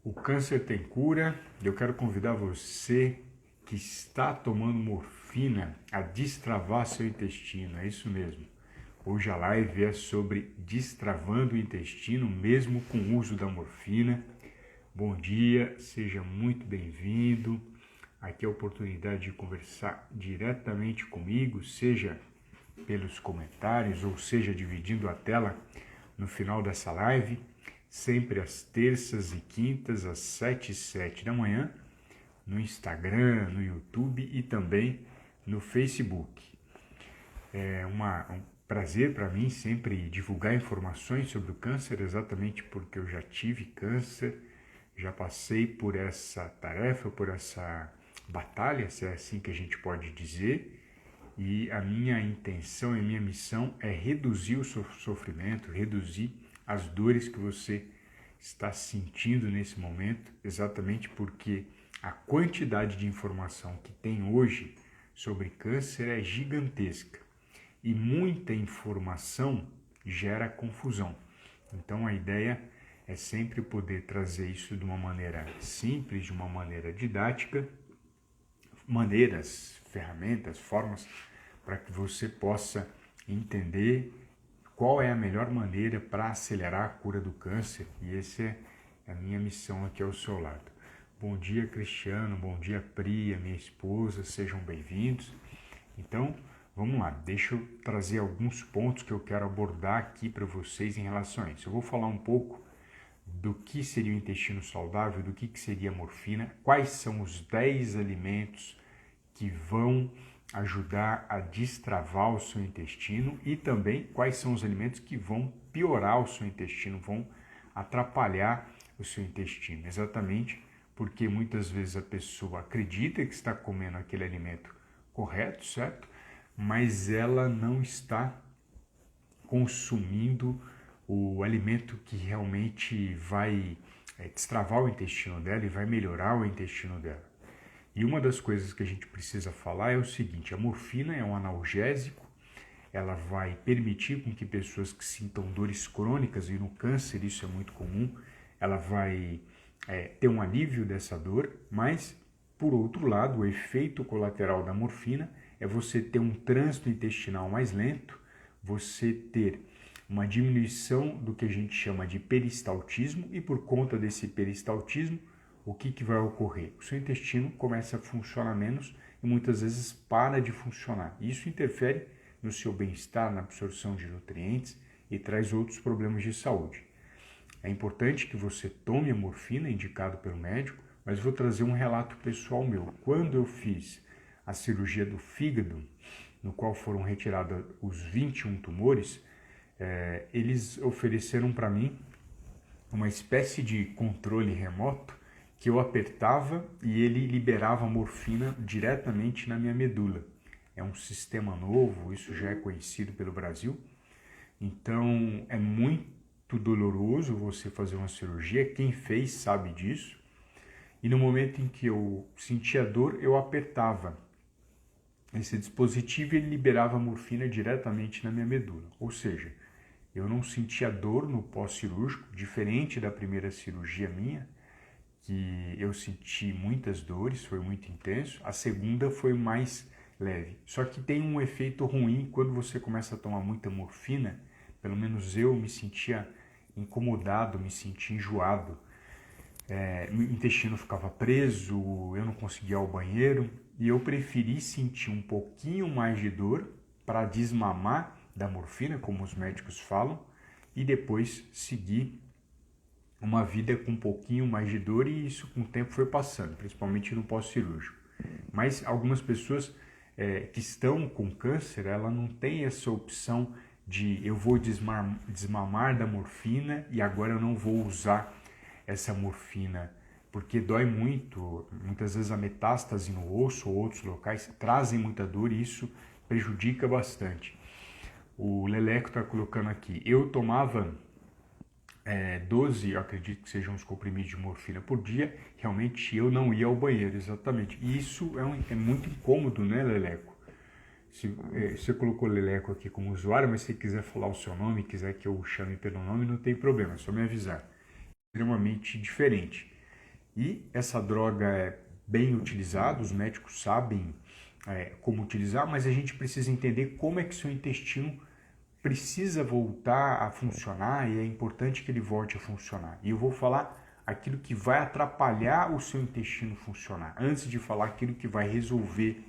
O câncer tem cura. Eu quero convidar você que está tomando morfina a destravar seu intestino. É isso mesmo. Hoje a live é sobre destravando o intestino, mesmo com o uso da morfina. Bom dia, seja muito bem-vindo. Aqui é a oportunidade de conversar diretamente comigo, seja pelos comentários ou seja dividindo a tela no final dessa live, sempre às terças e quintas, às 7h07 da manhã, no Instagram, no YouTube e também no Facebook. É um prazer para mim sempre divulgar informações sobre o câncer, exatamente porque eu já tive câncer, já passei por essa tarefa, por essa batalha, se é assim que a gente pode dizer, e a minha intenção e a minha missão é reduzir o sofrimento, reduzir as dores que você está sentindo nesse momento, exatamente porque a quantidade de informação que tem hoje sobre câncer é gigantesca e muita informação gera confusão. Então a ideia é sempre poder trazer isso de uma maneira simples, de uma maneira didática, maneiras, ferramentas, formas para que você possa entender qual é a melhor maneira para acelerar a cura do câncer, e essa é a minha missão aqui ao seu lado. Bom dia, Cristiano, bom dia, Priya, minha esposa, sejam bem-vindos. Então, vamos lá, deixa eu trazer alguns pontos que eu quero abordar aqui para vocês em relação a isso. Eu vou falar um pouco do que seria o intestino saudável, do que seria a morfina, quais são os 10 alimentos que vão ajudar a destravar o seu intestino e também quais são os alimentos que vão piorar o seu intestino, vão atrapalhar o seu intestino. Exatamente porque muitas vezes a pessoa acredita que está comendo aquele alimento correto, certo? Mas ela não está consumindo o alimento que realmente vai destravar o intestino dela e vai melhorar o intestino dela. E uma das coisas que a gente precisa falar é o seguinte: a morfina é um analgésico, ela vai permitir com que pessoas que sintam dores crônicas, e no câncer isso é muito comum, ela vai ter um alívio dessa dor, mas, por outro lado, o efeito colateral da morfina é você ter um trânsito intestinal mais lento, você ter uma diminuição do que a gente chama de peristaltismo, e por conta desse peristaltismo, o que vai ocorrer? O seu intestino começa a funcionar menos e muitas vezes para de funcionar. Isso interfere no seu bem-estar, na absorção de nutrientes e traz outros problemas de saúde. É importante que você tome a morfina, indicado pelo médico, mas vou trazer um relato pessoal meu. Quando eu fiz a cirurgia do fígado, no qual foram retirados os 21 tumores, eles ofereceram para mim uma espécie de controle remoto que eu apertava e ele liberava morfina diretamente na minha medula. É um sistema novo, isso já é conhecido pelo Brasil. Então é muito doloroso você fazer uma cirurgia, quem fez sabe disso. E no momento em que eu sentia dor, eu apertava esse dispositivo e ele liberava morfina diretamente na minha medula. Ou seja, eu não sentia dor no pós-cirúrgico, diferente da primeira cirurgia minha, que eu senti muitas dores, foi muito intenso. A segunda foi mais leve. Só que tem um efeito ruim quando você começa a tomar muita morfina. Pelo menos eu me sentia incomodado, me sentia enjoado. Meu intestino ficava preso, eu não conseguia ir ao banheiro. E eu preferi sentir um pouquinho mais de dor para desmamar da morfina, como os médicos falam, e depois seguir uma vida com um pouquinho mais de dor, e isso com o tempo foi passando, principalmente no pós-cirúrgico. Mas algumas pessoas que estão com câncer, ela não tem essa opção de eu vou desmamar da morfina e agora eu não vou usar essa morfina, porque dói muito. Muitas vezes a metástase no osso ou outros locais trazem muita dor e isso prejudica bastante. O Leleco está colocando aqui, eu tomava 12, eu acredito que sejam os comprimidos de morfina por dia, realmente eu não ia ao banheiro, exatamente. E isso é muito incômodo, né, Leleco? Você colocou Leleco aqui como usuário, mas se quiser falar o seu nome, quiser que eu chame pelo nome, não tem problema, é só me avisar. Extremamente diferente. E essa droga é bem utilizada, os médicos sabem como utilizar, mas a gente precisa entender como é que seu intestino precisa voltar a funcionar e é importante que ele volte a funcionar. E eu vou falar aquilo que vai atrapalhar o seu intestino funcionar, antes de falar aquilo que vai resolver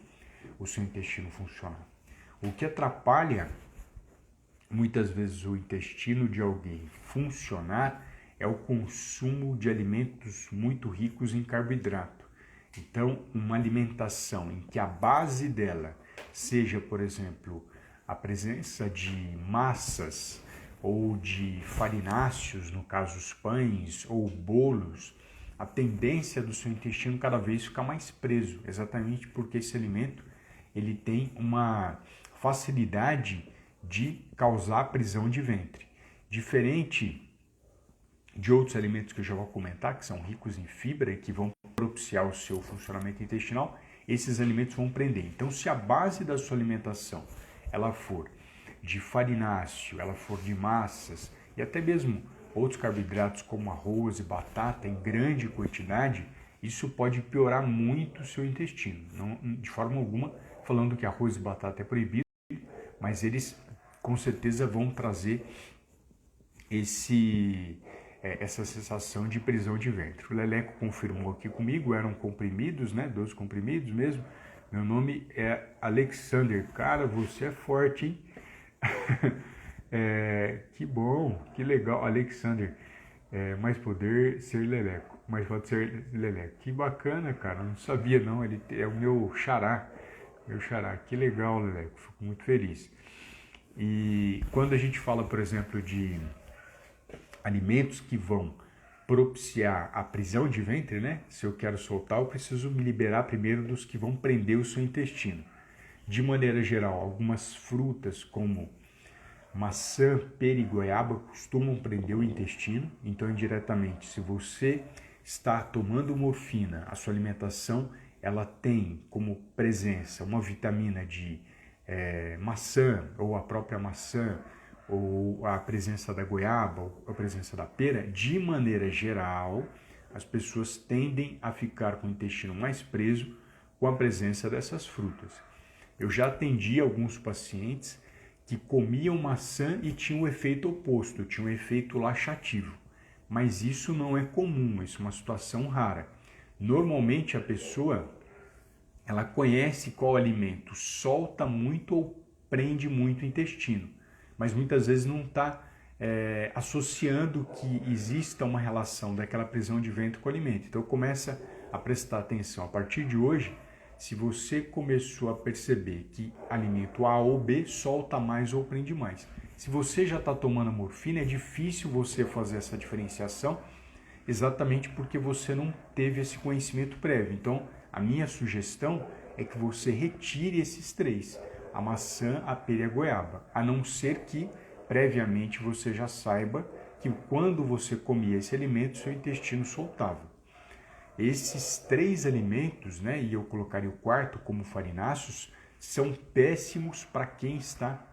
o seu intestino funcionar. O que atrapalha muitas vezes o intestino de alguém funcionar é o consumo de alimentos muito ricos em carboidrato. Então, uma alimentação em que a base dela seja, por exemplo, a presença de massas ou de farináceos, no caso os pães ou bolos, a tendência do seu intestino cada vez ficar mais preso, exatamente porque esse alimento ele tem uma facilidade de causar prisão de ventre. Diferente de outros alimentos que eu já vou comentar, que são ricos em fibra e que vão propiciar o seu funcionamento intestinal, esses alimentos vão prender. Então, se a base da sua alimentação ela for de farináceo, ela for de massas e até mesmo outros carboidratos como arroz e batata em grande quantidade, isso pode piorar muito o seu intestino. Não, de forma alguma falando que arroz e batata é proibido, mas eles com certeza vão trazer essa sensação de prisão de ventre. O Leleco confirmou aqui comigo, eram comprimidos, né? 12 comprimidos mesmo. Meu nome é Alexander. Cara, você é forte, hein? Que bom, que legal, Alexander. Mais poder ser Leleco, mais pode ser Leleco. Que bacana, cara, não sabia não, ele é o meu xará, que legal, Leleco, fico muito feliz. E quando a gente fala, por exemplo, de alimentos que vão propiciar a prisão de ventre, né? Se eu quero soltar, eu preciso me liberar primeiro dos que vão prender o seu intestino. De maneira geral, algumas frutas como maçã, pera e goiaba costumam prender o intestino, então indiretamente, se você está tomando morfina, a sua alimentação ela tem como presença uma vitamina de maçã, ou a própria maçã, ou a presença da goiaba, ou a presença da pera, de maneira geral, as pessoas tendem a ficar com o intestino mais preso com a presença dessas frutas. Eu já atendi alguns pacientes que comiam maçã e tinham um efeito oposto, tinham um efeito laxativo. Mas isso não é comum, isso é uma situação rara. Normalmente a pessoa, ela conhece qual alimento solta muito ou prende muito o intestino, mas muitas vezes não está associando que exista uma relação daquela prisão de ventre com o alimento. Então começa a prestar atenção. A partir de hoje, se você começou a perceber que alimento A ou B solta mais ou prende mais. Se você já está tomando morfina, é difícil você fazer essa diferenciação, exatamente porque você não teve esse conhecimento prévio. Então, a minha sugestão é que você retire esses três, a maçã, a pera e a goiaba, a não ser que previamente você já saiba que quando você comia esse alimento, seu intestino soltava. Esses três alimentos, né, e eu colocaria o quarto como farináceos, são péssimos para quem está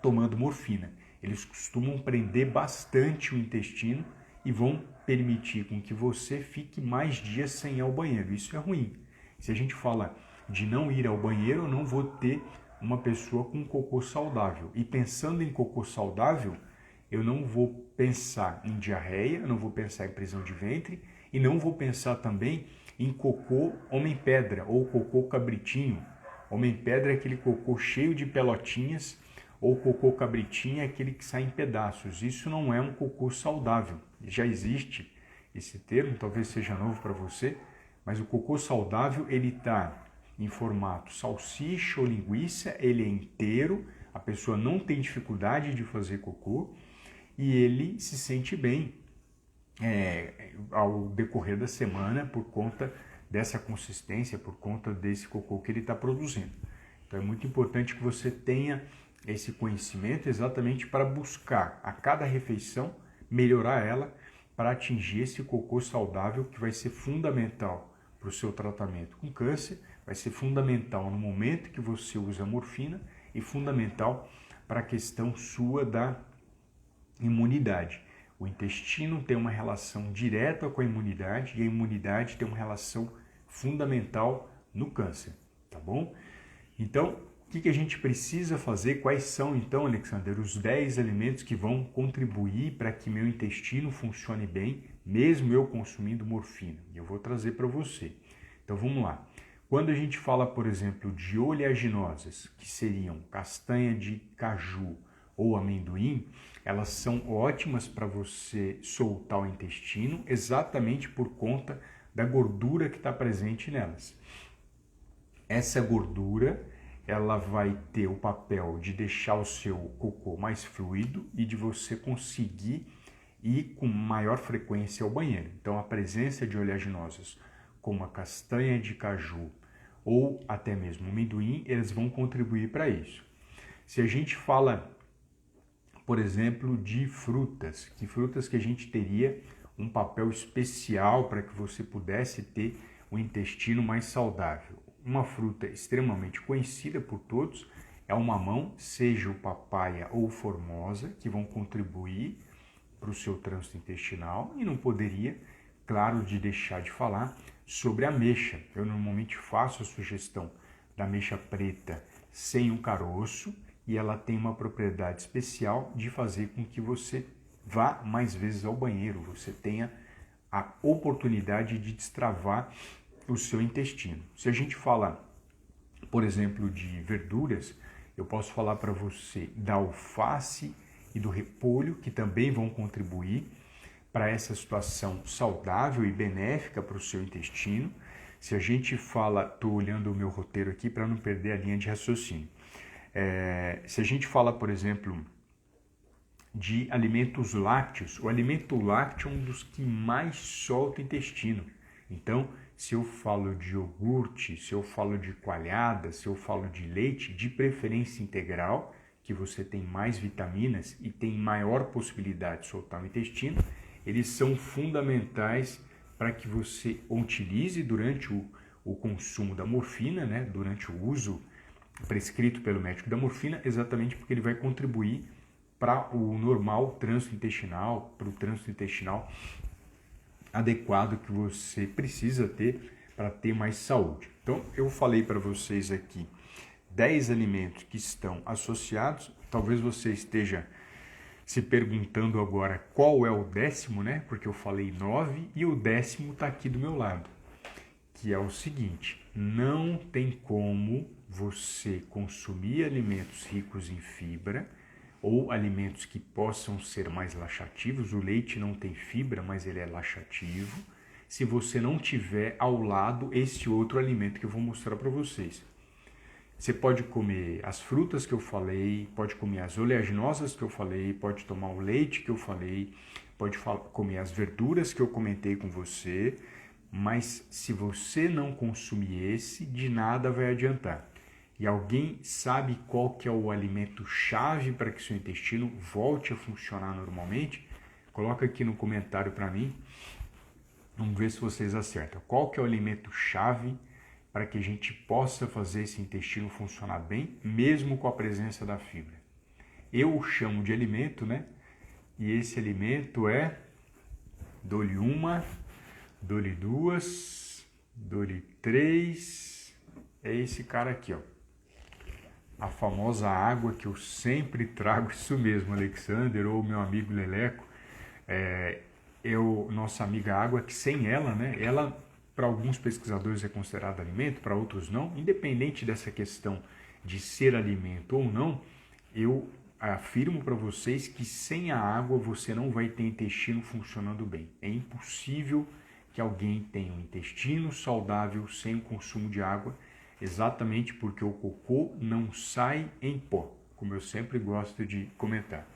tomando morfina. Eles costumam prender bastante o intestino e vão permitir com que você fique mais dias sem ir ao banheiro. Isso é ruim. Se a gente fala de não ir ao banheiro, eu não vou ter uma pessoa com cocô saudável. E pensando em cocô saudável, eu não vou pensar em diarreia, eu não vou pensar em prisão de ventre e não vou pensar também em cocô homem-pedra ou cocô cabritinho. Homem-pedra é aquele cocô cheio de pelotinhas, ou cocô cabritinho é aquele que sai em pedaços. Isso não é um cocô saudável. Já existe esse termo, talvez seja novo para você, mas o cocô saudável ele está em formato salsicha ou linguiça, ele é inteiro, a pessoa não tem dificuldade de fazer cocô e ele se sente bem ao decorrer da semana por conta dessa consistência, por conta desse cocô que ele está produzindo. Então é muito importante que você tenha esse conhecimento exatamente para buscar a cada refeição melhorar ela para atingir esse cocô saudável que vai ser fundamental para o seu tratamento com câncer, vai ser fundamental no momento que você usa morfina e fundamental para a questão sua da imunidade. O intestino tem uma relação direta com a imunidade e a imunidade tem uma relação fundamental no câncer, tá bom? Então, o que a gente precisa fazer? Quais são, então, Alexander, os 10 alimentos que vão contribuir para que meu intestino funcione bem, mesmo eu consumindo morfina? E eu vou trazer para você. Então, vamos lá. Quando a gente fala, por exemplo, de oleaginosas, que seriam castanha de caju ou amendoim, elas são ótimas para você soltar o intestino exatamente por conta da gordura que está presente nelas. Essa gordura, ela vai ter o papel de deixar o seu cocô mais fluido e de você conseguir ir com maior frequência ao banheiro. Então, a presença de oleaginosas, como a castanha de caju ou até mesmo o amendoim, eles vão contribuir para isso. Se a gente fala, por exemplo, de frutas, que frutas que a gente teria um papel especial para que você pudesse ter um intestino mais saudável. Uma fruta extremamente conhecida por todos é o mamão, seja o papaya ou o formosa, que vão contribuir para o seu trânsito intestinal, e não poderia, claro, de deixar de falar sobre a ameixa. Eu normalmente faço a sugestão da ameixa preta sem o caroço, e ela tem uma propriedade especial de fazer com que você vá mais vezes ao banheiro, você tenha a oportunidade de destravar o seu intestino. Se a gente fala, por exemplo, de verduras, eu posso falar para você da alface e do repolho, que também vão contribuir para essa situação saudável e benéfica para o seu intestino. Se a gente fala, estou olhando o meu roteiro aqui para não perder a linha de raciocínio. Se a gente fala, por exemplo, de alimentos lácteos, o alimento lácteo é um dos que mais solta o intestino. Então, se eu falo de iogurte, se eu falo de coalhada, se eu falo de leite, de preferência integral, que você tem mais vitaminas e tem maior possibilidade de soltar o intestino, eles são fundamentais para que você utilize durante o consumo da morfina, né, durante o uso prescrito pelo médico da morfina, exatamente porque ele vai contribuir para o normal trânsito intestinal, para o trânsito intestinal adequado que você precisa ter para ter mais saúde. Então, eu falei para vocês aqui 10 alimentos que estão associados. Talvez você esteja se perguntando agora qual é o 10º, né? Porque eu falei 9 e o 10º está aqui do meu lado, que é o seguinte: não tem como você consumir alimentos ricos em fibra ou alimentos que possam ser mais laxativos. O leite não tem fibra, mas ele é laxativo, se você não tiver ao lado esse outro alimento que eu vou mostrar para vocês. Você pode comer as frutas que eu falei, pode comer as oleaginosas que eu falei, pode tomar o leite que eu falei, pode comer as verduras que eu comentei com você, mas se você não consumir esse, de nada vai adiantar. E alguém sabe qual que é o alimento-chave para que seu intestino volte a funcionar normalmente? Coloca aqui no comentário para mim. Vamos ver se vocês acertam. Qual que é o alimento-chave para que a gente possa fazer esse intestino funcionar bem, mesmo com a presença da fibra? Eu o chamo de alimento, né? E esse alimento é... dou-lhe uma, dou-lhe duas, dou-lhe três... É esse cara aqui, ó. A famosa água que eu sempre trago, isso mesmo, Alexander, ou meu amigo Leleco, nossa amiga água, que sem ela, né, ela para alguns pesquisadores é considerada alimento, para outros não, independente dessa questão de ser alimento ou não, eu afirmo para vocês que sem a água você não vai ter intestino funcionando bem. É impossível que alguém tenha um intestino saudável sem o consumo de água, exatamente porque o cocô não sai em pó, como eu sempre gosto de comentar.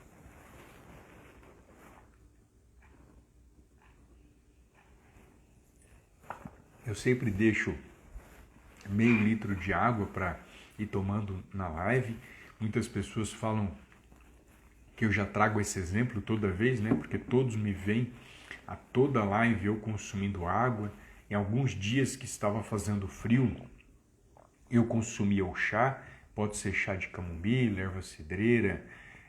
Eu sempre deixo meio litro de água para ir tomando na live. Muitas pessoas falam que eu já trago esse exemplo toda vez, né? Porque todos me veem a toda live eu consumindo água. Em alguns dias que estava fazendo frio, eu consumia o chá, pode ser chá de camomila, erva cidreira,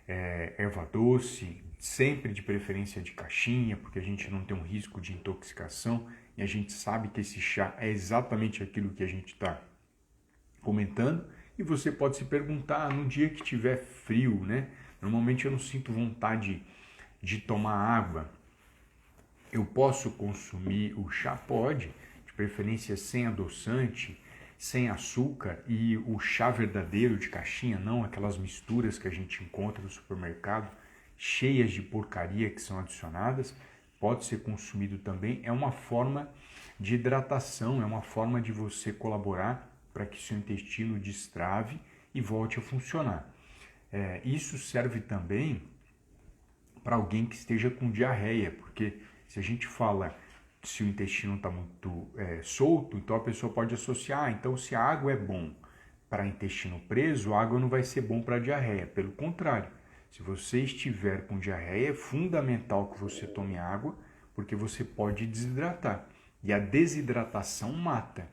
erva doce, sempre de preferência de caixinha, porque a gente não tem um risco de intoxicação e a gente sabe que esse chá é exatamente aquilo que a gente está comentando. E você pode se perguntar, no dia que tiver frio, né? Normalmente eu não sinto vontade de tomar água. Eu posso consumir o chá? Pode, de preferência sem adoçante, sem açúcar, e o chá verdadeiro de caixinha, não aquelas misturas que a gente encontra no supermercado, cheias de porcaria que são adicionadas, pode ser consumido também. É uma forma de hidratação, é uma forma de você colaborar para que seu intestino destrave e volte a funcionar. Isso serve também para alguém que esteja com diarreia, porque se a gente fala se o intestino está muito solto, então a pessoa pode associar, então se a água é bom para intestino preso, a água não vai ser bom para diarreia. Pelo contrário, se você estiver com diarreia, é fundamental que você tome água, porque você pode desidratar. E a desidratação mata.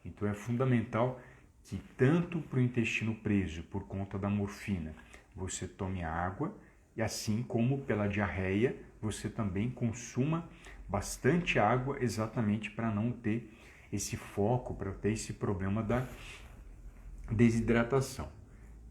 Então é fundamental que tanto para o intestino preso, por conta da morfina, você tome água, e assim como pela diarreia, você também consuma bastante água, exatamente para não ter esse foco, para ter esse problema da desidratação.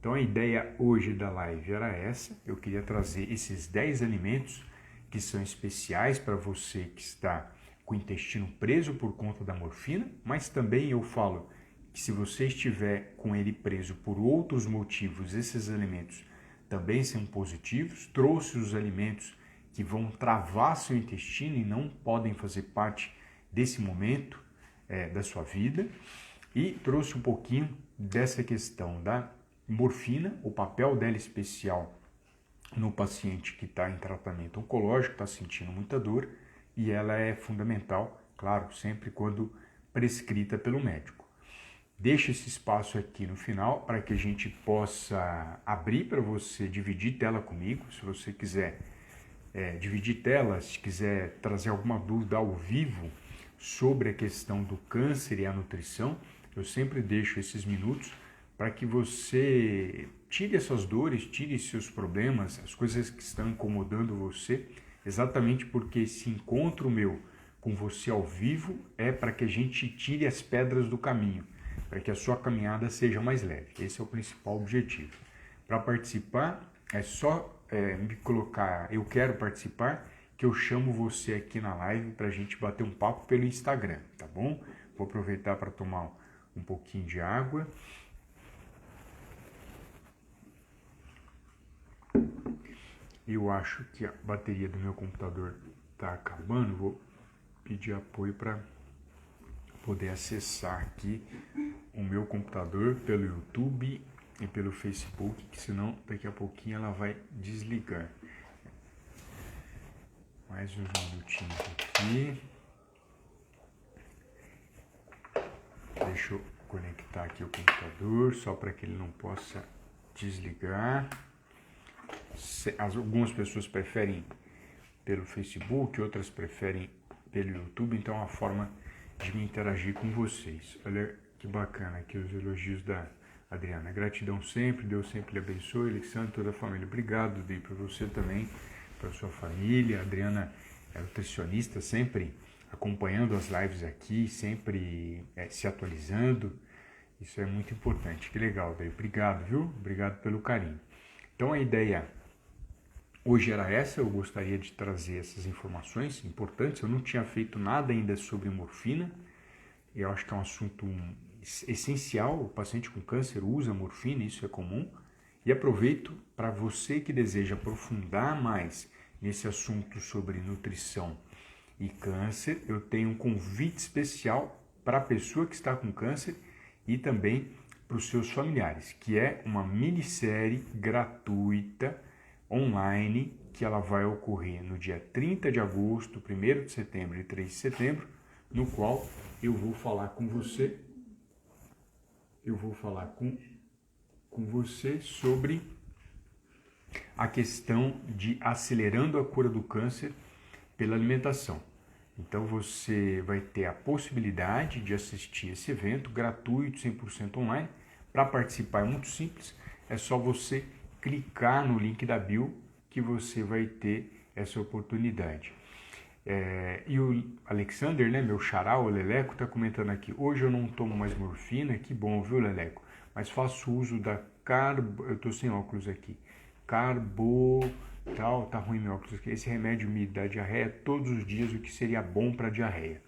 Então a ideia hoje da live era essa, eu queria trazer esses 10 alimentos que são especiais para você que está com o intestino preso por conta da morfina, mas também eu falo que se você estiver com ele preso por outros motivos, esses alimentos também são positivos. Trouxe os alimentos que vão travar seu intestino e não podem fazer parte desse momento da sua vida, e trouxe um pouquinho dessa questão da morfina, o papel dela especial no paciente que está em tratamento oncológico, está sentindo muita dor, e ela é fundamental, claro, sempre quando prescrita pelo médico. Deixo esse espaço aqui no final para que a gente possa abrir para você dividir tela comigo. Se você quiser dividir tela, se quiser trazer alguma dúvida ao vivo sobre a questão do câncer e a nutrição, eu sempre deixo esses minutos para que você tire essas dores, tire seus problemas, as coisas que estão incomodando você, exatamente porque esse encontro meu com você ao vivo é para que a gente tire as pedras do caminho, para que a sua caminhada seja mais leve. Esse é o principal objetivo. Para participar, é só me colocar, eu quero participar, que eu chamo você aqui na live para a gente bater um papo pelo Instagram, tá bom? Vou aproveitar para tomar um pouquinho de água. Eu acho que a bateria do meu computador está acabando, vou pedir apoio para poder acessar aqui o meu computador pelo YouTube e pelo Facebook, que senão daqui a pouquinho ela vai desligar. Mais uns minutinhos aqui. Deixa eu conectar aqui o computador, só para que ele não possa desligar. Algumas pessoas preferem pelo Facebook, outras preferem pelo YouTube, então é uma forma de me interagir com vocês. Olha que bacana aqui os elogios da Adriana. Gratidão sempre, Deus sempre lhe abençoe, Alexandre, toda a família. Obrigado, Dei, para você também, para sua família. A Adriana é nutricionista, sempre acompanhando as lives aqui, sempre se atualizando. Isso é muito importante. Que legal, Dei. Obrigado, viu? Obrigado pelo carinho. Então a ideia hoje era essa, eu gostaria de trazer essas informações importantes. Eu não tinha feito nada ainda sobre morfina, eu acho que é um assunto essencial. O paciente com câncer usa morfina, isso é comum. E aproveito para você que deseja aprofundar mais nesse assunto sobre nutrição e câncer, eu tenho um convite especial para a pessoa que está com câncer e também para os seus familiares, que é uma minissérie gratuita online que ela vai ocorrer no dia 30 de agosto, 1º de setembro e 3 de setembro, no qual eu vou falar com você, com você sobre a questão de acelerando a cura do câncer pela alimentação. Então você vai ter a possibilidade de assistir esse evento gratuito, 100% online. Para participar é muito simples, é só você clicar no link da bio que você vai ter essa oportunidade. E o Alexander, né, meu xará, o Leleco, está comentando aqui: hoje eu não tomo mais morfina, que bom, viu, Leleco? Mas faço uso da eu tô sem óculos aqui, tal, tá ruim meu óculos aqui. Esse remédio me dá diarreia todos os dias, o que seria bom para diarreia.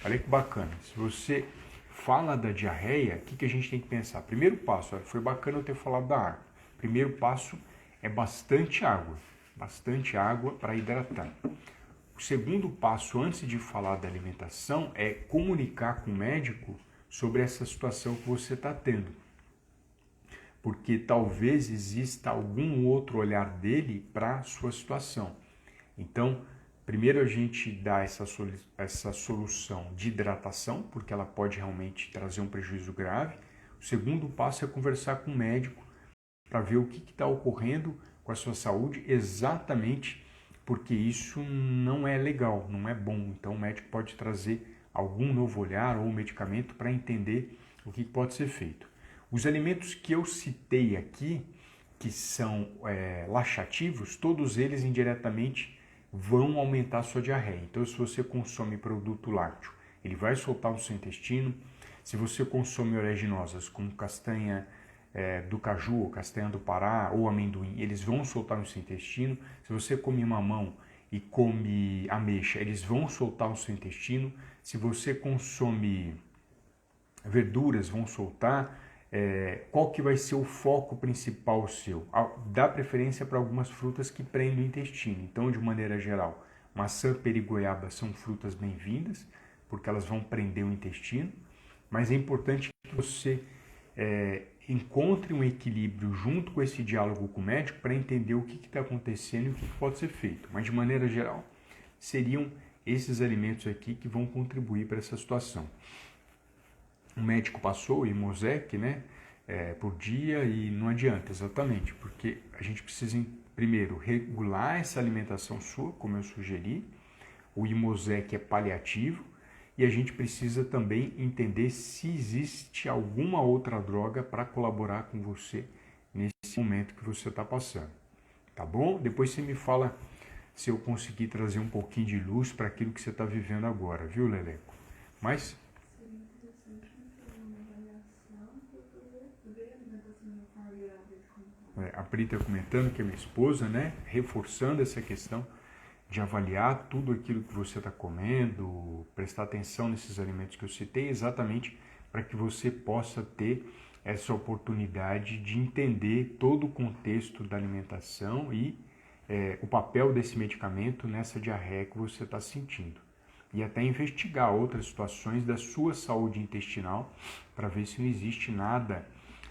Olha que bacana. Se você fala da diarreia, o que a gente tem que pensar? Primeiro passo, olha, foi bacana eu ter falado da água. Primeiro passo é bastante água para hidratar. O segundo passo, antes de falar da alimentação, é comunicar com o médico sobre essa situação que você está tendo. Porque talvez exista algum outro olhar dele para a sua situação. Então, primeiro a gente dá essa solução de hidratação, porque ela pode realmente trazer um prejuízo grave. O segundo passo é conversar com o médico para ver o que está ocorrendo com a sua saúde, exatamente porque isso não é legal, não é bom. Então o médico pode trazer algum novo olhar ou medicamento para entender o que pode ser feito. Os alimentos que eu citei aqui, que são laxativos, todos eles indiretamente vão aumentar a sua diarreia. Então, se você consome produto lácteo, ele vai soltar no seu intestino. Se você consome oleaginosas como castanha do caju, castanha do Pará ou amendoim, eles vão soltar no seu intestino. Se você come mamão e come ameixa, eles vão soltar no seu intestino. Se você consome verduras, vão soltar. Qual que vai ser o foco principal seu? Dá preferência para algumas frutas que prendem o intestino. Então, de maneira geral, maçã, pera e goiaba são frutas bem-vindas, porque elas vão prender o intestino, mas é importante que você encontre um equilíbrio junto com esse diálogo com o médico para entender o que está acontecendo e o que pode ser feito. Mas, de maneira geral, seriam esses alimentos aqui que vão contribuir para essa situação. O médico passou o Imosec, né, por dia e não adianta, exatamente, porque a gente precisa, primeiro, regular essa alimentação sua, como eu sugeri. O Imosec é paliativo e a gente precisa também entender se existe alguma outra droga para colaborar com você nesse momento que você está passando, tá bom? Depois você me fala se eu conseguir trazer um pouquinho de luz para aquilo que você está vivendo agora, viu, Leleco? Mas a Pri está comentando que é minha esposa, né? Reforçando essa questão de avaliar tudo aquilo que você está comendo, prestar atenção nesses alimentos que eu citei, exatamente para que você possa ter essa oportunidade de entender todo o contexto da alimentação e o papel desse medicamento nessa diarreia que você está sentindo. E até investigar outras situações da sua saúde intestinal para ver se não existe nada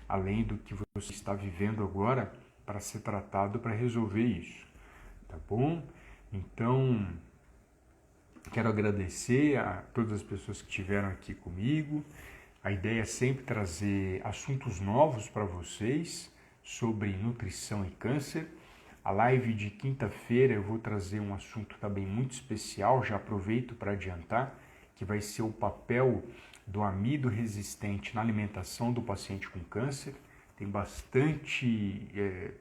além do que você está vivendo agora para ser tratado para resolver isso, tá bom? Então, quero agradecer a todas as pessoas que estiveram aqui comigo. A ideia é sempre trazer assuntos novos para vocês sobre nutrição e câncer. A live de quinta-feira eu vou trazer um assunto também muito especial, já aproveito para adiantar, que vai ser o papel do amido resistente na alimentação do paciente com câncer. Tem bastante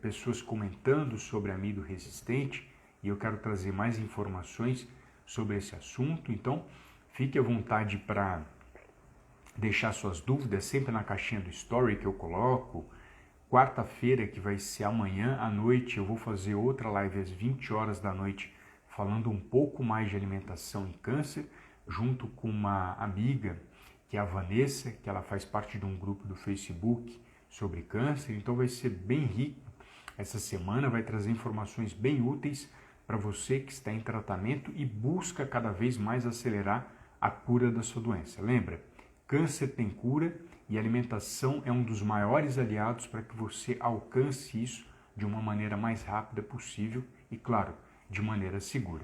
pessoas comentando sobre amido resistente e eu quero trazer mais informações sobre esse assunto. Então, fique à vontade para deixar suas dúvidas sempre na caixinha do story que eu coloco. Quarta-feira, que vai ser amanhã à noite, eu vou fazer outra live às 20 horas da noite falando um pouco mais de alimentação e câncer, junto com uma amiga, que é a Vanessa, que ela faz parte de um grupo do Facebook sobre câncer. Então vai ser bem rico essa semana, vai trazer informações bem úteis para você que está em tratamento e busca cada vez mais acelerar a cura da sua doença. Lembra, câncer tem cura e a alimentação é um dos maiores aliados para que você alcance isso de uma maneira mais rápida possível e, claro, de maneira segura.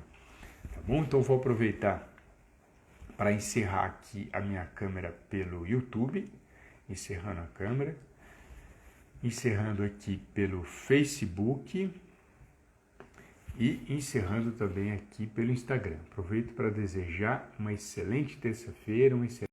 Tá bom? Então vou aproveitar para encerrar aqui a minha câmera pelo YouTube, encerrando a câmera, encerrando aqui pelo Facebook e encerrando também aqui pelo Instagram. Aproveito para desejar uma excelente terça-feira, uma excelente